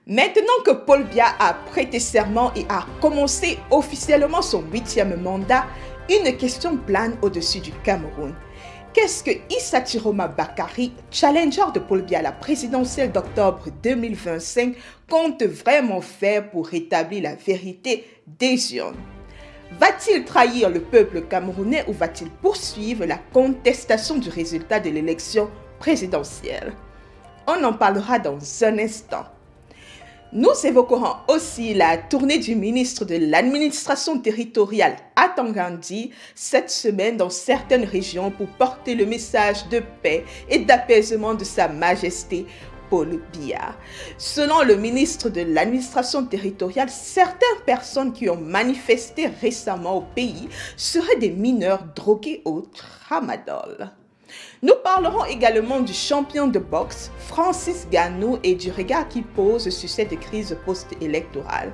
Maintenant que Paul Biya a prêté serment et a commencé officiellement son 8e mandat, une question plane au-dessus du Cameroun. Qu'est-ce que Issa Chiroma Bakary, challenger de Paul Biya à la présidentielle d'octobre 2025, compte vraiment faire pour rétablir la vérité des urnes? Va-t-il trahir le peuple camerounais ou va-t-il poursuivre la contestation du résultat de l'élection présidentielle? On en parlera dans un instant. Nous évoquerons aussi la tournée du ministre de l'administration territoriale Atangandi cette semaine dans certaines régions pour porter le message de paix et d'apaisement de Sa Majesté Paul Biya. Selon le ministre de l'administration territoriale, certaines personnes qui ont manifesté récemment au pays seraient des mineurs drogués au tramadol. Nous parlerons également du champion de boxe, Francis Ngannou, et du regard qu'il pose sur cette crise post-électorale.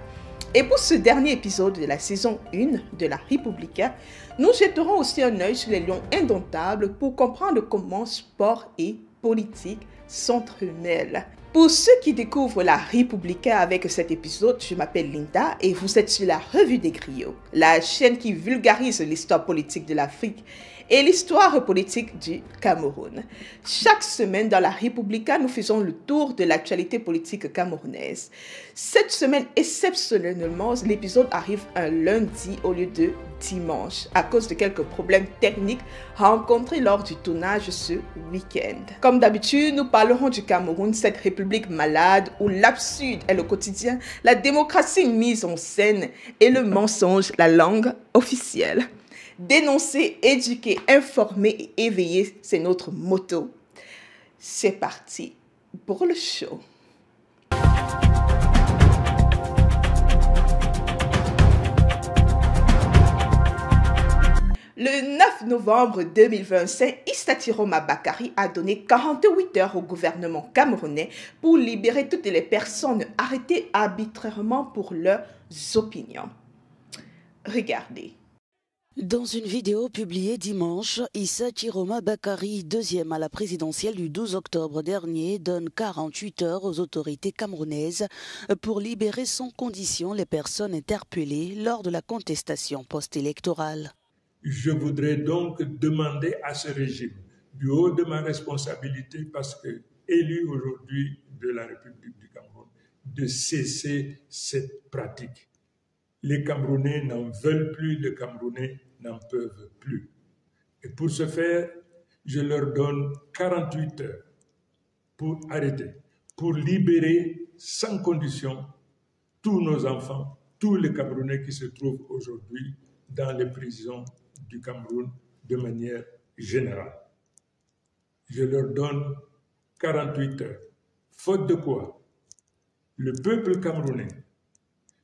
Et pour ce dernier épisode de la saison 1 de la Republica, nous jetterons aussi un œil sur les lions indomptables pour comprendre comment sport et politique s'entremêlent. Pour ceux qui découvrent la Republica avec cet épisode, je m'appelle Linda et vous êtes sur la Revue des Griots, la chaîne qui vulgarise l'histoire politique de l'Afrique et l'histoire politique du Cameroun. Chaque semaine dans la Republica, nous faisons le tour de l'actualité politique camerounaise. Cette semaine, exceptionnellement, l'épisode arrive un lundi au lieu de dimanche à cause de quelques problèmes techniques rencontrés lors du tournage ce week-end. Comme d'habitude, nous parlerons du Cameroun, cette république malade où l'absurde est le quotidien, la démocratie mise en scène et le mensonge la langue officielle. Dénoncer, éduquer, informer et éveiller, c'est notre motto. C'est parti pour le show. Le 9 novembre 2025, Issa Chiroma Bakary a donné 48 heures au gouvernement camerounais pour libérer toutes les personnes arrêtées arbitrairement pour leurs opinions. Regardez. Dans une vidéo publiée dimanche, Issa Chiroma Bakary, deuxième à la présidentielle du 12 octobre dernier, donne 48 heures aux autorités camerounaises pour libérer sans condition les personnes interpellées lors de la contestation post-électorale. Je voudrais donc demander à ce régime, du haut de ma responsabilité, parce que élu aujourd'hui de la République du Cameroun, de cesser cette pratique. Les Camerounais n'en veulent plus, les Camerounais n'en peuvent plus. Et pour ce faire, je leur donne 48 heures pour arrêter, pour libérer sans condition tous nos enfants, tous les Camerounais qui se trouvent aujourd'hui dans les prisons du Cameroun de manière générale. Je leur donne 48 heures. Faute de quoi, le peuple camerounais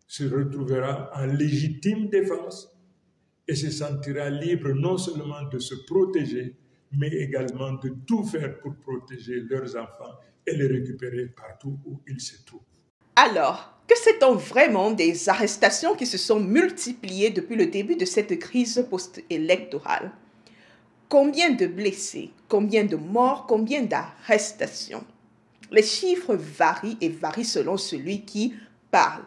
se retrouvera en légitime défense et se sentira libre non seulement de se protéger, mais également de tout faire pour protéger leurs enfants et les récupérer partout où ils se trouvent. Alors, que sait-on vraiment des arrestations qui se sont multipliées depuis le début de cette crise post-électorale? Combien de blessés, combien de morts, combien d'arrestations? Les chiffres varient et varient selon celui qui parle.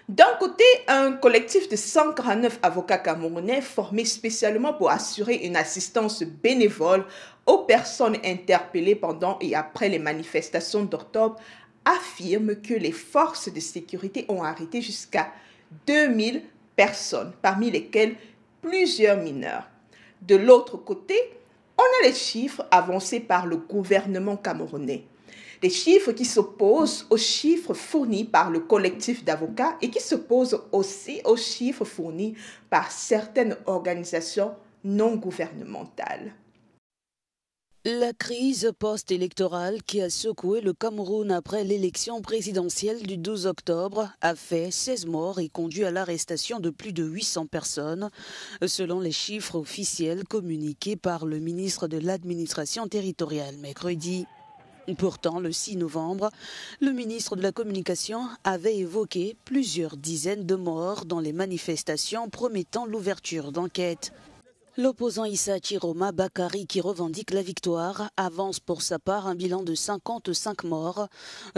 D'un côté, un collectif de 149 avocats camerounais formés spécialement pour assurer une assistance bénévole aux personnes interpellées pendant et après les manifestations d'octobre affirme que les forces de sécurité ont arrêté jusqu'à 2000 personnes, parmi lesquelles plusieurs mineurs. De l'autre côté, on a les chiffres avancés par le gouvernement camerounais. Des chiffres qui s'opposent aux chiffres fournis par le collectif d'avocats et qui s'opposent aussi aux chiffres fournis par certaines organisations non gouvernementales. La crise post-électorale qui a secoué le Cameroun après l'élection présidentielle du 12 octobre a fait 16 morts et conduit à l'arrestation de plus de 800 personnes, selon les chiffres officiels communiqués par le ministre de l'Administration territoriale mercredi. Pourtant, le 6 novembre, le ministre de la Communication avait évoqué plusieurs dizaines de morts dans les manifestations promettant l'ouverture d'enquêtes. L'opposant Issa Chiroma Bakari, qui revendique la victoire, avance pour sa part un bilan de 55 morts,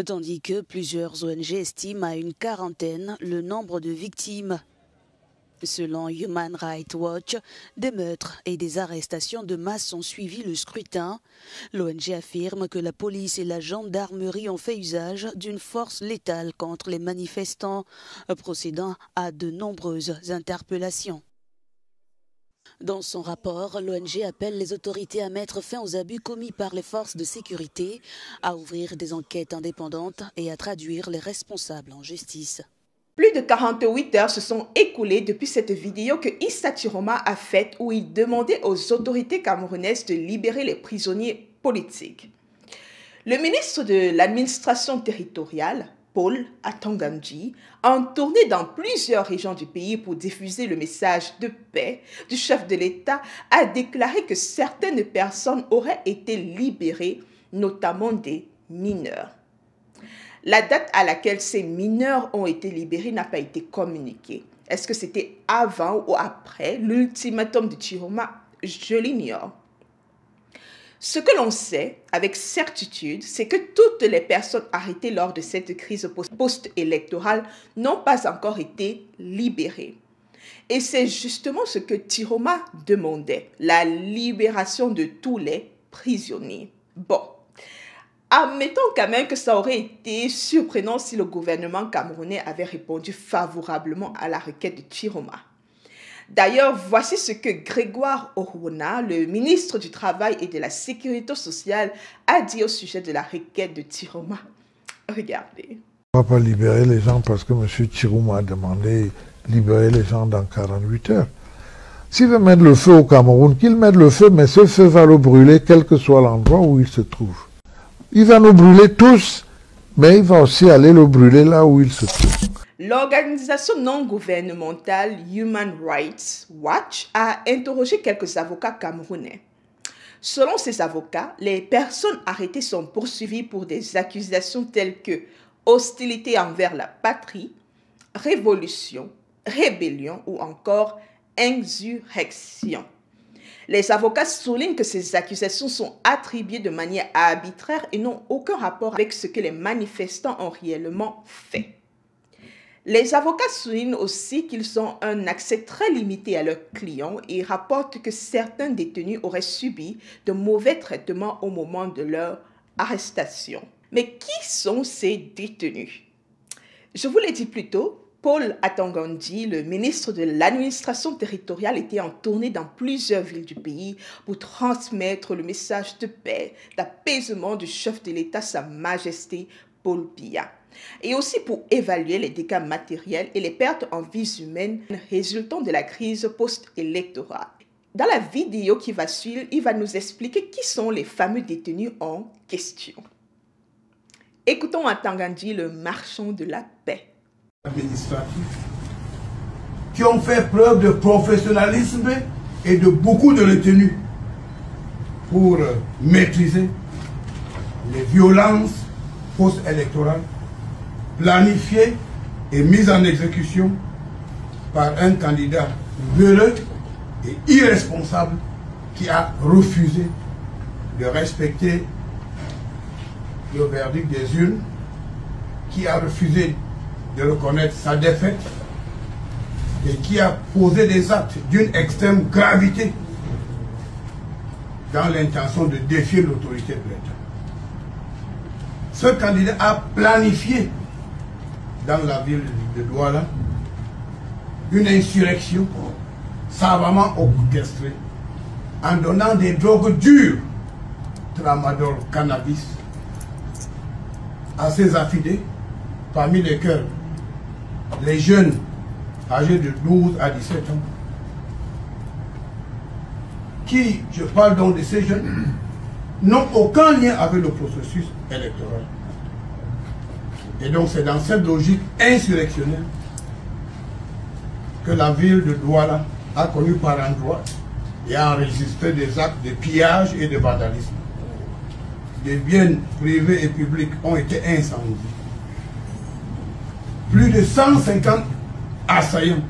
tandis que plusieurs ONG estiment à une quarantaine le nombre de victimes. Selon Human Rights Watch, des meurtres et des arrestations de masse ont suivi le scrutin. L'ONG affirme que la police et la gendarmerie ont fait usage d'une force létale contre les manifestants, procédant à de nombreuses interpellations. Dans son rapport, l'ONG appelle les autorités à mettre fin aux abus commis par les forces de sécurité, à ouvrir des enquêtes indépendantes et à traduire les responsables en justice. Plus de 48 heures se sont écoulées depuis cette vidéo que Issa Chiroma a faite où il demandait aux autorités camerounaises de libérer les prisonniers politiques. Le ministre de l'administration territoriale, Paul Atangandji, en tournée dans plusieurs régions du pays pour diffuser le message de paix du chef de l'État, a déclaré que certaines personnes auraient été libérées, notamment des mineurs. La date à laquelle ces mineurs ont été libérés n'a pas été communiquée. Est-ce que c'était avant ou après l'ultimatum de Chiroma? Je l'ignore. Ce que l'on sait avec certitude, c'est que toutes les personnes arrêtées lors de cette crise post-électorale n'ont pas encore été libérées. Et c'est justement ce que Chiroma demandait, la libération de tous les prisonniers. Bon, admettons quand même que ça aurait été surprenant si le gouvernement camerounais avait répondu favorablement à la requête de Chiroma. D'ailleurs, voici ce que Grégoire Orona, le ministre du Travail et de la Sécurité sociale, a dit au sujet de la requête de Chiroma. Regardez. On ne va pas libérer les gens parce que M. Chiroma a demandé de libérer les gens dans 48 heures. S'il veut mettre le feu au Cameroun, qu'il mette le feu, mais ce feu va le brûler quel que soit l'endroit où il se trouve. Il va nous brûler tous, mais il va aussi aller le brûler là où il se trouve. L'organisation non gouvernementale Human Rights Watch a interrogé quelques avocats camerounais. Selon ces avocats, les personnes arrêtées sont poursuivies pour des accusations telles que hostilité envers la patrie, révolution, rébellion ou encore insurrection. Les avocats soulignent que ces accusations sont attribuées de manière arbitraire et n'ont aucun rapport avec ce que les manifestants ont réellement fait. Les avocats soulignent aussi qu'ils ont un accès très limité à leurs clients et rapportent que certains détenus auraient subi de mauvais traitements au moment de leur arrestation. Mais qui sont ces détenus? Je vous l'ai dit plus tôt, Paul Atangandji, le ministre de l'administration territoriale, était en tournée dans plusieurs villes du pays pour transmettre le message de paix, d'apaisement du chef de l'État, Sa Majesté Paul Biya, et aussi pour évaluer les dégâts matériels et les pertes en vies humaines résultant de la crise post-électorale. Dans la vidéo qui va suivre, il va nous expliquer qui sont les fameux détenus en question. Écoutons Atangandji, le marchand de la paix. Administratifs qui ont fait preuve de professionnalisme et de beaucoup de retenue pour maîtriser les violences post-électorales planifiées et mises en exécution par un candidat véreux et irresponsable qui a refusé de respecter le verdict des urnes, qui a refusé de reconnaître sa défaite et qui a posé des actes d'une extrême gravité dans l'intention de défier l'autorité de l'État. Ce candidat a planifié dans la ville de Douala une insurrection savamment orchestrée en donnant des drogues dures, tramadol, cannabis, à ses affidés, parmi lesquels les jeunes âgés de 12 à 17 ans, qui, je parle donc de ces jeunes, n'ont aucun lien avec le processus électoral. Et donc c'est dans cette logique insurrectionnelle que la ville de Douala a connu par endroits et a enregistré des actes de pillage et de vandalisme. Des biens privés et publics ont été incendiés. Plus de 150 assaillants,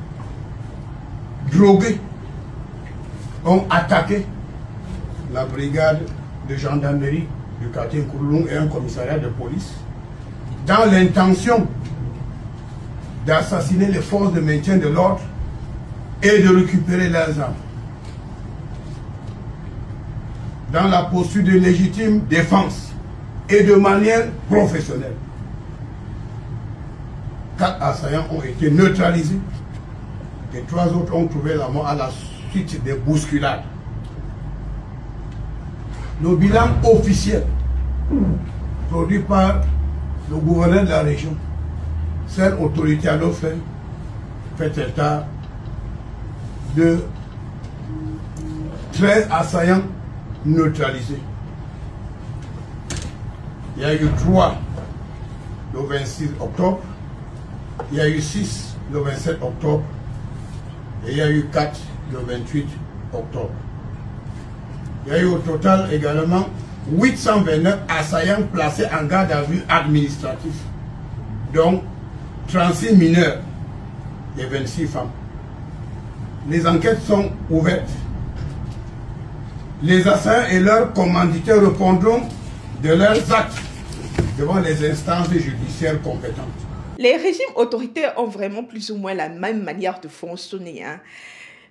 drogués, ont attaqué la brigade de gendarmerie du quartier Kouloulou et un commissariat de police dans l'intention d'assassiner les forces de maintien de l'ordre et de récupérer leurs armes. Dans la posture de légitime défense et de manière professionnelle. 4 assaillants ont été neutralisés et 3 autres ont trouvé la mort à la suite des bousculades. Le bilan officiel produit par le gouverneur de la région, cette autorité à l'offre, fait état de 13 assaillants neutralisés. Il y a eu 3 le 26 octobre, il y a eu 6 le 27 octobre et il y a eu 4 le 28 octobre. Il y a eu au total également 829 assaillants placés en garde à vue administratif, dont 36 mineurs et 26 femmes. Les enquêtes sont ouvertes. Les assaillants et leurs commanditaires répondront de leurs actes devant les instances judiciaires compétentes. Les régimes autoritaires ont vraiment plus ou moins la même manière de fonctionner.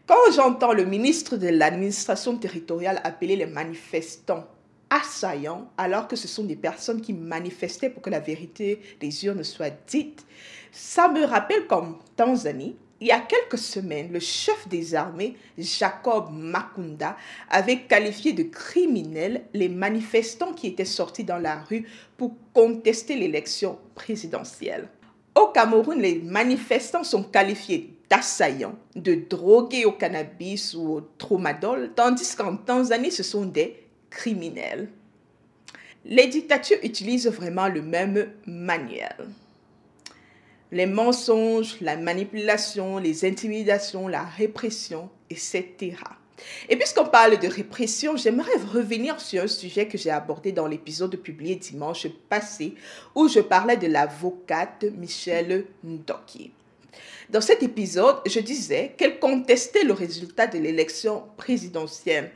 Quand j'entends le ministre de l'administration territoriale appeler les manifestants assaillants, alors que ce sont des personnes qui manifestaient pour que la vérité des urnes soit dite, ça me rappelle qu'en Tanzanie, il y a quelques semaines, le chef des armées, Jacob Makunda, avait qualifié de criminels les manifestants qui étaient sortis dans la rue pour contester l'élection présidentielle. Au Cameroun, les manifestants sont qualifiés d'assaillants, de drogués au cannabis ou au tramadol, tandis qu'en Tanzanie, ce sont des criminels. Les dictatures utilisent vraiment le même manuel. Les mensonges, la manipulation, les intimidations, la répression, etc. Et puisqu'on parle de répression, j'aimerais revenir sur un sujet que j'ai abordé dans l'épisode publié dimanche passé, où je parlais de l'avocate Michelle Ndoki. Dans cet épisode, je disais qu'elle contestait le résultat de l'élection présidentielle,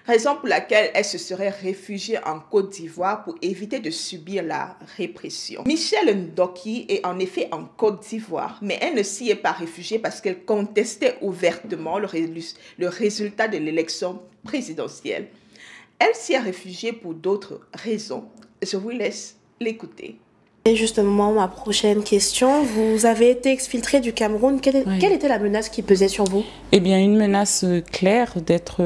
raison pour laquelle elle se serait réfugiée en Côte d'Ivoire pour éviter de subir la répression. Michelle Ndoki est en effet en Côte d'Ivoire, mais elle ne s'y est pas réfugiée parce qu'elle contestait ouvertement le résultat de l'élection présidentielle. Elle s'y est réfugiée pour d'autres raisons. Je vous laisse l'écouter. Et justement, ma prochaine question, vous avez été exfiltré du Cameroun. Quelle était la menace qui pesait sur vous? Eh bien, une menace claire d'être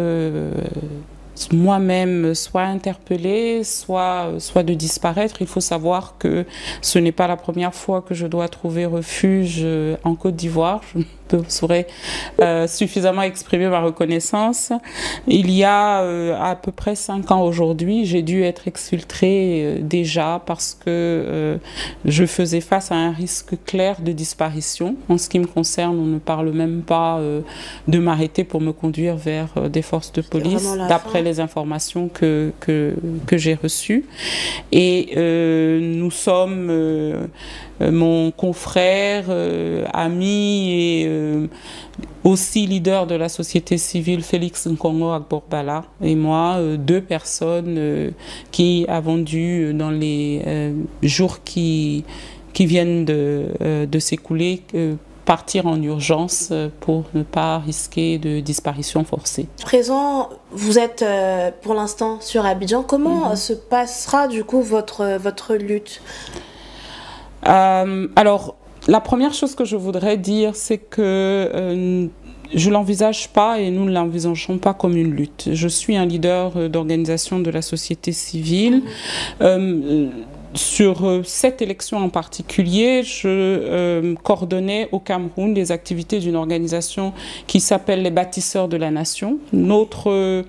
moi-même soit interpellée, soit de disparaître. Il faut savoir que ce n'est pas la première fois que je dois trouver refuge en Côte d'Ivoire. Je saurais suffisamment exprimer ma reconnaissance. Il y a à peu près 5 ans aujourd'hui, j'ai dû être exfiltrée déjà parce que je faisais face à un risque clair de disparition. En ce qui me concerne, on ne parle même pas de m'arrêter pour me conduire vers des forces de police, d'après les informations que j'ai reçues. Et nous sommes... mon confrère, ami et aussi leader de la société civile, Félix Nkongo Agborbala, et moi, 2 personnes qui avons dû, dans les jours qui viennent de s'écouler, partir en urgence pour ne pas risquer de disparition forcée. À présent, vous êtes pour l'instant sur Abidjan. Comment se passera du coup votre lutte ? Alors, la première chose que je voudrais dire, c'est que je ne l'envisage pas et nous ne l'envisageons pas comme une lutte. Je suis un leader d'organisation de la société civile. Sur cette élection en particulier, je coordonnais au Cameroun les activités d'une organisation qui s'appelle les Bâtisseurs de la Nation. Notre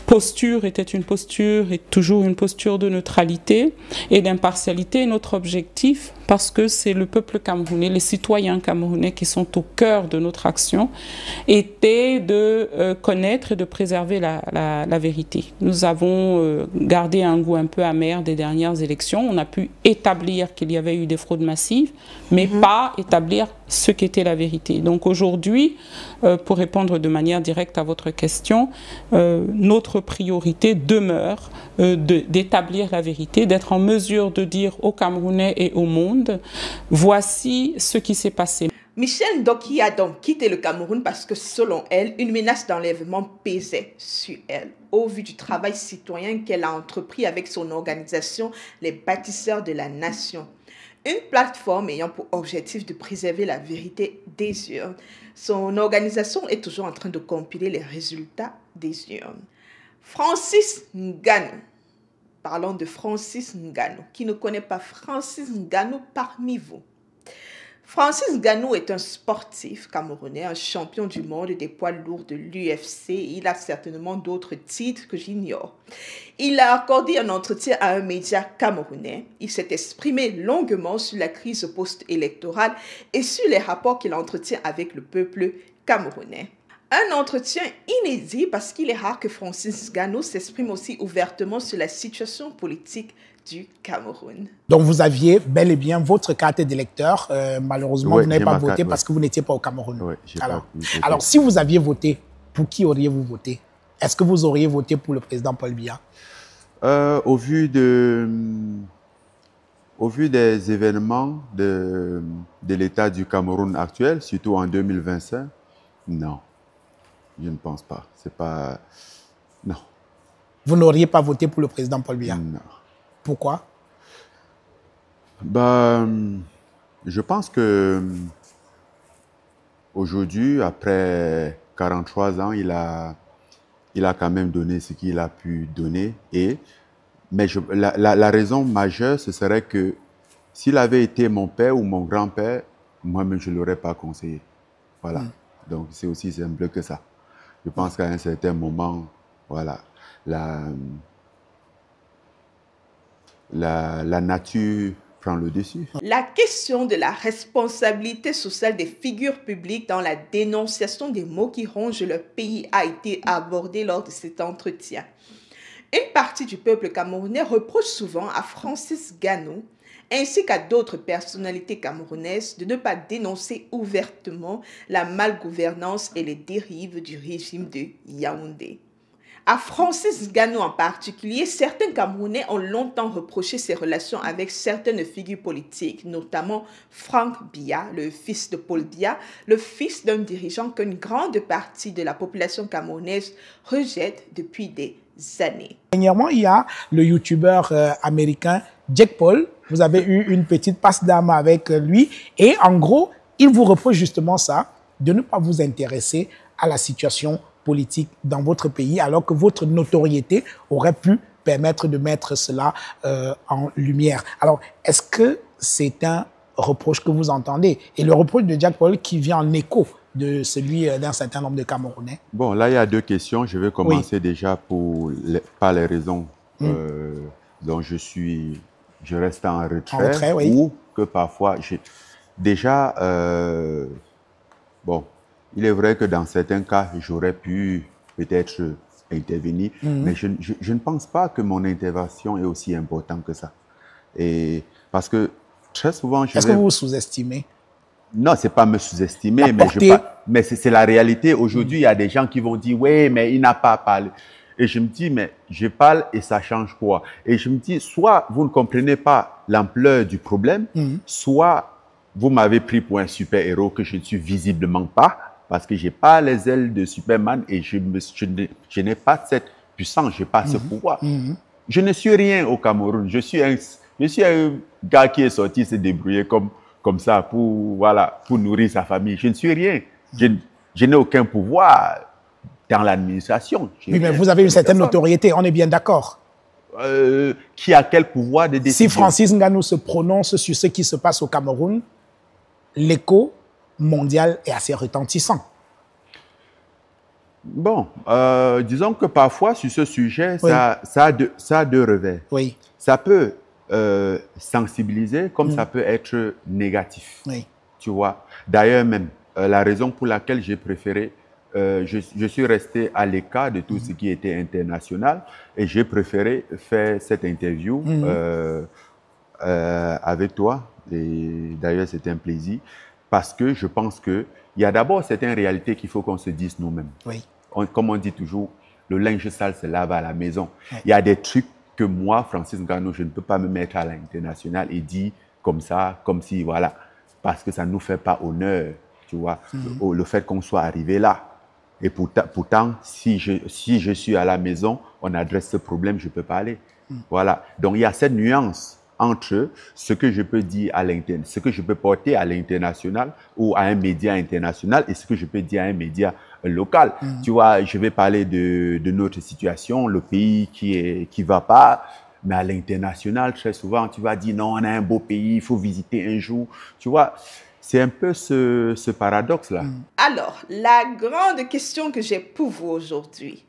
posture était une posture et toujours une posture de neutralité et d'impartialité. Notre objectif, parce que c'est le peuple camerounais, les citoyens camerounais qui sont au cœur de notre action, était de connaître et de préserver la vérité. Nous avons gardé un goût un peu amer des dernières élections. On a pu établir qu'il y avait eu des fraudes massives, mais pas établir ce qu'était la vérité. Donc aujourd'hui, pour répondre de manière directe à votre question, notre priorité demeure d'établir la vérité, d'être en mesure de dire aux Camerounais et au monde, voici ce qui s'est passé. Michelle Ndoki a donc quitté le Cameroun parce que, selon elle, une menace d'enlèvement pesait sur elle, au vu du travail citoyen qu'elle a entrepris avec son organisation, les Bâtisseurs de la Nation. Une plateforme ayant pour objectif de préserver la vérité des urnes. Son organisation est toujours en train de compiler les résultats des urnes. Francis Ngannou. Parlons de Francis Ngannou. Qui ne connaît pas Francis Ngannou parmi vous? Francis Ngannou est un sportif camerounais, un champion du monde des poids lourds de l'UFC. Il a certainement d'autres titres que j'ignore. Il a accordé un entretien à un média camerounais. Il s'est exprimé longuement sur la crise post-électorale et sur les rapports qu'il entretient avec le peuple camerounais. Un entretien inédit parce qu'il est rare que Francis Ngannou s'exprime aussi ouvertement sur la situation politique du Cameroun. Donc vous aviez bel et bien votre carte d'électeur. Malheureusement, oui, vous n'avez pas voté carte, parce que vous n'étiez pas au Cameroun. Oui, alors, si vous aviez voté, pour qui auriez-vous voté? Est-ce que vous auriez voté pour le président Paul Biya? Au vu des événements de l'état du Cameroun actuel, surtout en 2025, non, je ne pense pas. C'est pas... Non. Vous n'auriez pas voté pour le président Paul Biya? Non. Pourquoi? Je pense que aujourd'hui, après 43 ans, il a quand même donné ce qu'il a pu donner. Mais la raison majeure, ce serait que s'il avait été mon père ou mon grand-père, moi-même, je ne l'aurais pas conseillé. Voilà. Donc, c'est aussi simple que ça. Je pense qu'à un certain moment, voilà, la nature prend le dessus. La question de la responsabilité sociale des figures publiques dans la dénonciation des maux qui rongent le pays a été abordée lors de cet entretien. Une partie du peuple camerounais reproche souvent à Francis Ngannou ainsi qu'à d'autres personnalités camerounaises de ne pas dénoncer ouvertement la malgouvernance et les dérives du régime de Yaoundé. À Francis Ngannou en particulier, certains Camerounais ont longtemps reproché ses relations avec certaines figures politiques, notamment Franck Biya, le fils de Paul Biya, le fils d'un dirigeant qu'une grande partie de la population camerounaise rejette depuis des années. Dernièrement, il y a le youtubeur américain Jake Paul. Vous avez eu une petite passe d'âme avec lui et en gros, il vous reproche justement ça, de ne pas vous intéresser à la situation politique dans votre pays, alors que votre notoriété aurait pu permettre de mettre cela en lumière. Alors, est-ce que c'est un reproche que vous entendez? Et le reproche de Jake Paul qui vient en écho de celui d'un certain nombre de Camerounais? Bon, là, il y a deux questions. Je vais commencer déjà par les raisons dont je reste en retrait, oui. Ou que parfois, déjà, bon, il est vrai que dans certains cas, j'aurais pu peut-être intervenir, mais je ne pense pas que mon intervention est aussi importante que ça. Et parce que très souvent, est-ce que vous vous sous-estimez? Non, c'est pas me sous-estimer, mais c'est la réalité. Aujourd'hui, il y a des gens qui vont dire, oui, mais il n'a pas parlé. Et je me dis, mais je parle et ça change quoi? Et je me dis, soit vous ne comprenez pas l'ampleur du problème, soit vous m'avez pris pour un super-héros que je ne suis visiblement pas, parce que je n'ai pas les ailes de Superman et je n'ai pas cette puissance, je n'ai pas ce pouvoir. Je ne suis rien au Cameroun. Je suis un gars qui est sorti se débrouiller comme ça pour nourrir sa famille. Je ne suis rien. Je n'ai aucun pouvoir dans l'administration. Oui, mais vous avez une certaine notoriété, on est bien d'accord. Qui a quel pouvoir de décision? Si Francis Ngannou se prononce sur ce qui se passe au Cameroun, l'écho mondial est assez retentissant. Bon, disons que parfois, sur ce sujet, Oui. ça a deux revers. Oui. Ça peut sensibiliser comme ça peut être négatif. Oui. Tu vois. D'ailleurs, même, la raison pour laquelle j'ai préféré, je suis resté à l'écart de tout ce qui était international et j'ai préféré faire cette interview avec toi. Et d'ailleurs, c'était un plaisir parce que je pense qu'il y a d'abord certaines réalités qu'il faut qu'on se dise nous-mêmes. Oui. Comme on dit toujours, le linge sale se lave à la maison. Oui. Il y a des trucs que moi, Francis Ngannou, je ne peux pas me mettre à l'international et dire comme ça, comme si, voilà, parce que ça ne nous fait pas honneur, tu vois, le fait qu'on soit arrivé là. Et pourtant, si je suis à la maison, on adresse ce problème, je ne peux pas aller. Voilà. Donc, il y a cette nuance entre ce que je peux dire à l'international, ce que je peux porter à l'international ou à un média international et ce que je peux dire à un média local. Tu vois, je vais parler de notre situation, le pays qui va pas, mais à l'international, très souvent, tu vas dire non, on a un beau pays, il faut visiter un jour. Tu vois, c'est un peu ce paradoxe-là. Alors, la grande question que j'ai pour vous aujourd'hui,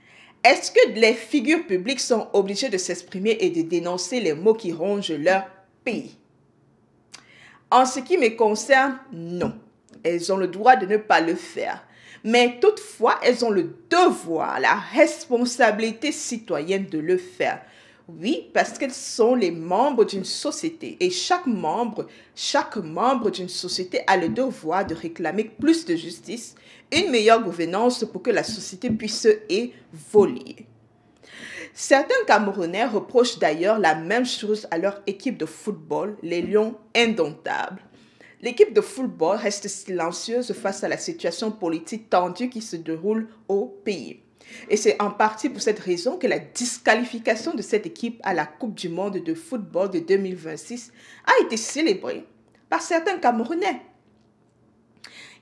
est-ce que les figures publiques sont obligées de s'exprimer et de dénoncer les maux qui rongent leur pays? En ce qui me concerne, non. Elles ont le droit de ne pas le faire. Mais toutefois, elles ont le devoir, la responsabilité citoyenne de le faire. Oui, parce qu'elles sont les membres d'une société et chaque membre d'une société a le devoir de réclamer plus de justice, une meilleure gouvernance pour que la société puisse évoluer. Certains Camerounais reprochent d'ailleurs la même chose à leur équipe de football, les Lions indomptables. L'équipe de football reste silencieuse face à la situation politique tendue qui se déroule au pays. Et c'est en partie pour cette raison que la disqualification de cette équipe à la Coupe du monde de football de 2026 a été célébrée par certains Camerounais.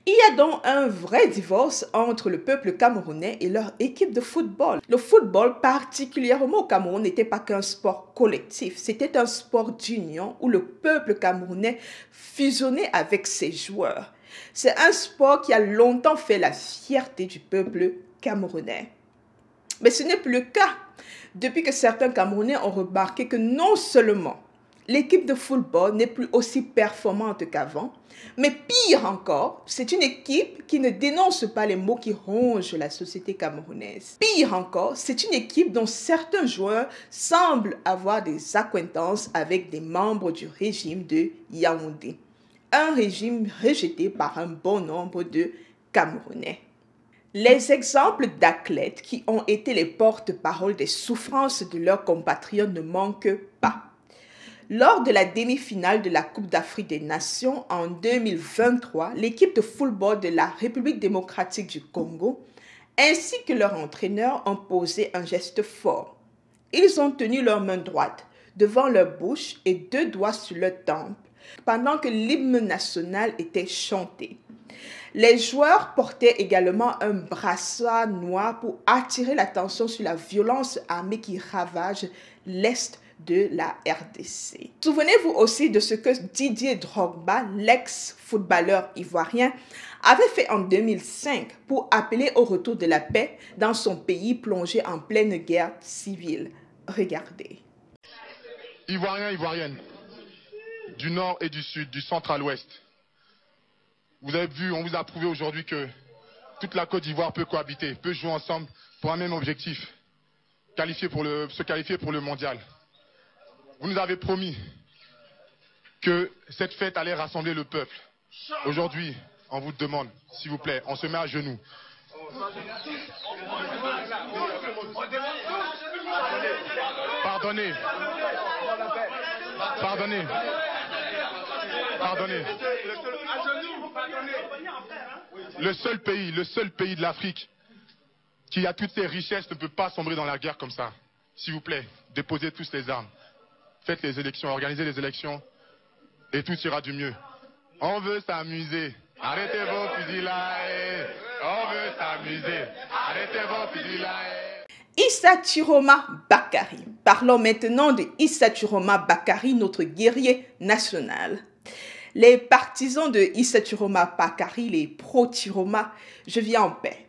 Il y a donc un vrai divorce entre le peuple camerounais et leur équipe de football. Le football, particulièrement au Cameroun, n'était pas qu'un sport collectif. C'était un sport d'union où le peuple camerounais fusionnait avec ses joueurs. C'est un sport qui a longtemps fait la fierté du peuple camerounais. Mais ce n'est plus le cas depuis que certains Camerounais ont remarqué que non seulement l'équipe de football n'est plus aussi performante qu'avant, mais pire encore, c'est une équipe qui ne dénonce pas les maux qui rongent la société camerounaise. Pire encore, c'est une équipe dont certains joueurs semblent avoir des acquaintances avec des membres du régime de Yaoundé. Un régime rejeté par un bon nombre de Camerounais. Les exemples d'athlètes qui ont été les porte-parole des souffrances de leurs compatriotes ne manquent pas. Lors de la demi-finale de la Coupe d'Afrique des Nations en 2023, l'équipe de football de la République démocratique du Congo ainsi que leur entraîneur ont posé un geste fort. Ils ont tenu leur main droite devant leur bouche et 2 doigts sur leur tempe pendant que l'hymne national était chanté. Les joueurs portaient également un brassard noir pour attirer l'attention sur la violence armée qui ravage l'Est de la RDC. Souvenez-vous aussi de ce que Didier Drogba, l'ex-footballeur ivoirien, avait fait en 2005 pour appeler au retour de la paix dans son pays plongé en pleine guerre civile. Regardez. Ivoiriens, Ivoiriennes, du nord et du sud, du centre à l'ouest. Vous avez vu, on vous a prouvé aujourd'hui que toute la Côte d'Ivoire peut cohabiter, peut jouer ensemble pour un même objectif, se qualifier pour le mondial. Vous nous avez promis que cette fête allait rassembler le peuple. Aujourd'hui, on vous demande, s'il vous plaît, on se met à genoux. Pardonnez. Pardonnez. Pardonnez. Le seul pays de l'Afrique qui a toutes ses richesses ne peut pas sombrer dans la guerre comme ça. S'il vous plaît, déposez tous les armes. Faites les élections, organisez les élections et tout ira du mieux. On veut s'amuser. Arrêtez vos fusillades. On veut s'amuser. Arrêtez vos fusillades. Issa Chiroma Bakary. Parlons maintenant de Issa Chiroma Bakary, notre guerrier national. Les partisans de Issa Chiroma Bakary, les pro-Chiroma, je viens en paix.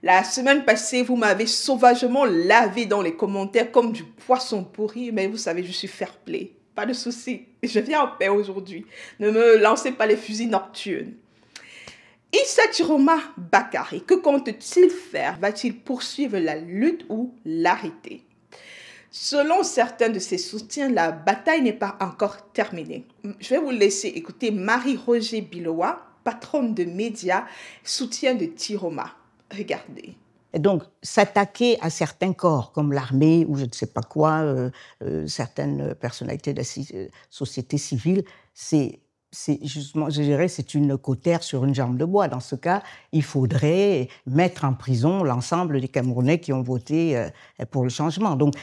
La semaine passée, vous m'avez sauvagement lavé dans les commentaires comme du poisson pourri, mais vous savez, je suis fair-play. Pas de souci, je viens en paix aujourd'hui. Ne me lancez pas les fusils nocturnes. Issa Chiroma Bakary, que compte-t-il faire? Va-t-il poursuivre la lutte ou l'arrêter? Selon certains de ses soutiens, la bataille n'est pas encore terminée. Je vais vous laisser écouter Marie-Roger Bilowa, patronne de médias, soutien de Chiroma. Regardez. Et donc, s'attaquer à certains corps, comme l'armée ou je ne sais pas quoi, certaines personnalités de la société civile, c'est justement, je dirais, c'est une cautère sur une jambe de bois. Dans ce cas, il faudrait mettre en prison l'ensemble des Camerounais qui ont voté pour le changement. Donc,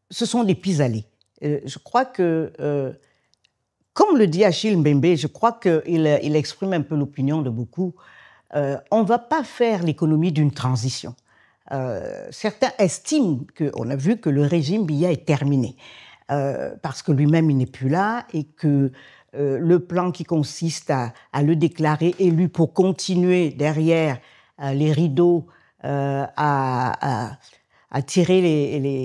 ce sont des pis-aller. Je crois que, comme le dit Achille Mbembe, je crois qu'il exprime un peu l'opinion de beaucoup. On ne va pas faire l'économie d'une transition. Certains estiment qu'on a vu que le régime Biya est terminé, parce que lui-même, il n'est plus là et que le plan qui consiste à le déclarer élu pour continuer derrière les rideaux à tirer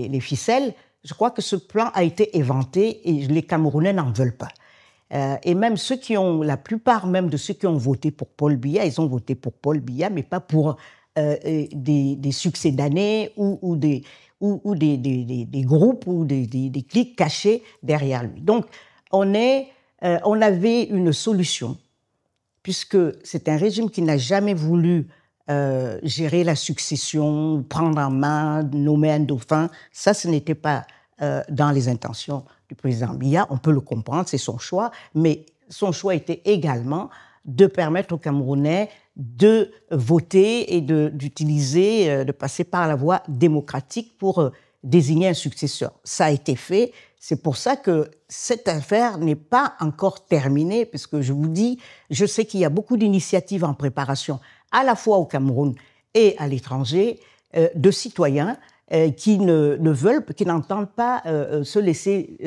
les ficelles, je crois que ce plan a été éventé et les Camerounais n'en veulent pas. Et même la plupart même de ceux qui ont voté pour Paul Biya, ils ont voté pour Paul Biya, mais pas pour des succès d'année ou des groupes ou des clics cachés derrière lui. Donc, on avait une solution, puisque c'est un régime qui n'a jamais voulu gérer la succession, prendre en main, nommer un dauphin. Ça, ce n'était pas dans les intentions du président Biya. On peut le comprendre, c'est son choix, mais son choix était également de permettre aux Camerounais de voter et de passer par la voie démocratique pour désigner un successeur. Ça a été fait. C'est pour ça que cette affaire n'est pas encore terminée, parce que je vous dis, je sais qu'il y a beaucoup d'initiatives en préparation, à la fois au Cameroun et à l'étranger, de citoyens qui n'entendent pas se laisser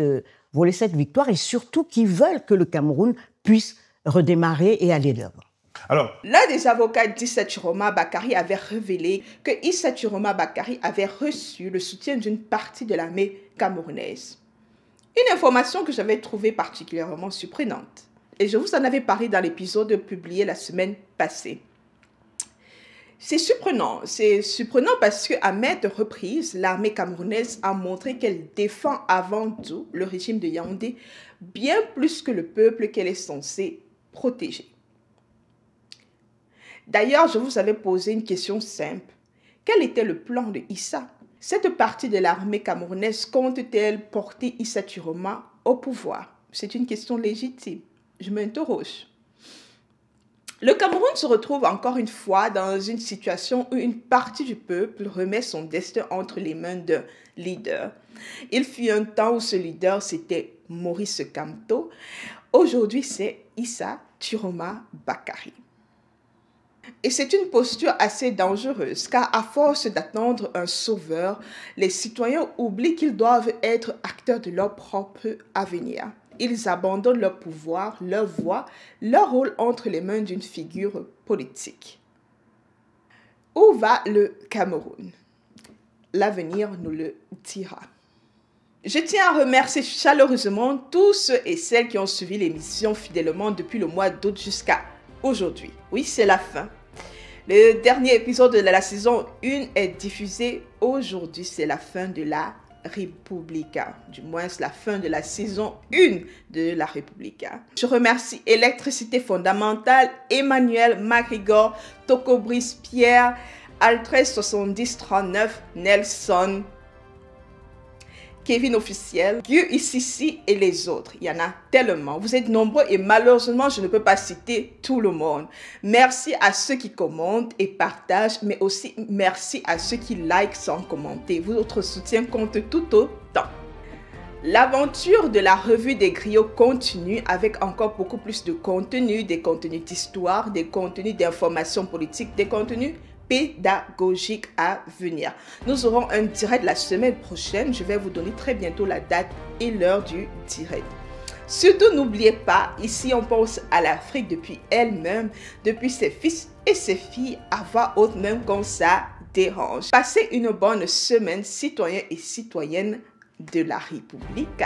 voler cette victoire et surtout qui veulent que le Cameroun puisse redémarrer et aller de l'avant. Alors, l'un des avocats d'Issa Chiroma Bakary avait révélé que Issa Chiroma Bakary avait reçu le soutien d'une partie de l'armée camerounaise. Une information que j'avais trouvée particulièrement surprenante. Et je vous en avais parlé dans l'épisode publié la semaine passée. C'est surprenant parce qu'à maintes reprises, l'armée camerounaise a montré qu'elle défend avant tout le régime de Yaoundé bien plus que le peuple qu'elle est censée protéger. D'ailleurs, je vous avais posé une question simple. Quel était le plan de Issa? Cette partie de l'armée camerounaise compte-t-elle porter Issa Chiroma au pouvoir? C'est une question légitime. Je m'interroge. Le Cameroun se retrouve encore une fois dans une situation où une partie du peuple remet son destin entre les mains d'un leader. Il fut un temps où ce leader, c'était Maurice Kamto. Aujourd'hui, c'est Issa Chiroma Bakary. Et c'est une posture assez dangereuse, car à force d'attendre un sauveur, les citoyens oublient qu'ils doivent être acteurs de leur propre avenir. Ils abandonnent leur pouvoir, leur voix, leur rôle entre les mains d'une figure politique. Où va le Cameroun? L'avenir nous le dira. Je tiens à remercier chaleureusement tous ceux et celles qui ont suivi l'émission fidèlement depuis le mois d'août jusqu'à aujourd'hui. Oui, c'est la fin. Le dernier épisode de la saison 1 est diffusé aujourd'hui. C'est la fin de la Republica, du moins la fin de la saison 1 de la Republica. Je remercie Électricité Fondamentale, Emmanuel Magrigor, Tocobris Pierre, Altrez 7039, Nelson, Kevin Officiel, Guy Ici et les autres. Il y en a tellement. Vous êtes nombreux et malheureusement, je ne peux pas citer tout le monde. Merci à ceux qui commentent et partagent, mais aussi merci à ceux qui likent sans commenter. Votre soutien compte tout autant. L'aventure de la revue des griots continue avec encore beaucoup plus de contenu, des contenus d'histoire, des contenus d'information politique, des contenus pédagogique à venir. Nous aurons un direct la semaine prochaine. Je vais vous donner très bientôt la date et l'heure du direct. Surtout, n'oubliez pas, ici on pense à l'Afrique depuis elle-même, depuis ses fils et ses filles, à voix haute même quand ça dérange. Passez une bonne semaine, citoyens et citoyennes de la République.